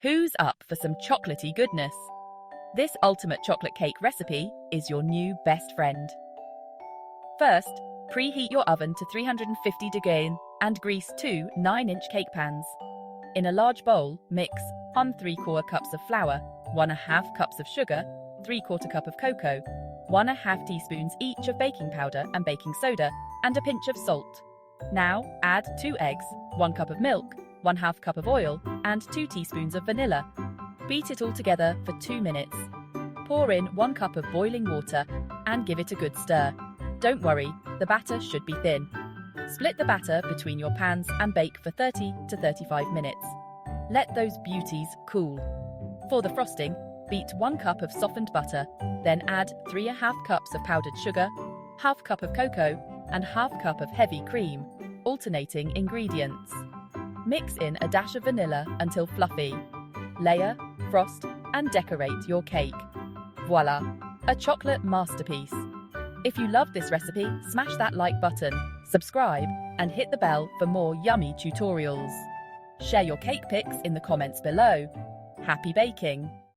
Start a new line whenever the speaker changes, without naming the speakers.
Who's up for some chocolatey goodness? This ultimate chocolate cake recipe is your new best friend. First, preheat your oven to 350 degrees and grease two 9-inch cake pans. In a large bowl, mix 1 3/4 cups of flour, 1/2 cups of sugar, 3/4 cup of cocoa, 1/2 teaspoons each of baking powder and baking soda, and a pinch of salt. Now, add 2 eggs, 1 cup of milk, 1/2 cup of oil, and 2 teaspoons of vanilla. Beat it all together for 2 minutes. Pour in 1 cup of boiling water and give it a good stir. Don't worry, the batter should be thin. Split the batter between your pans and bake for 30 to 35 minutes. Let those beauties cool. For the frosting, beat 1 cup of softened butter, then add 3/2 cups of powdered sugar, 1/2 cup of cocoa, and 1/2 cup of heavy cream, alternating ingredients. Mix in a dash of vanilla until fluffy. Layer, frost, and decorate your cake. Voila, a chocolate masterpiece. If you love this recipe, smash that like button, subscribe, and hit the bell for more yummy tutorials. Share your cake pics in the comments below. Happy baking!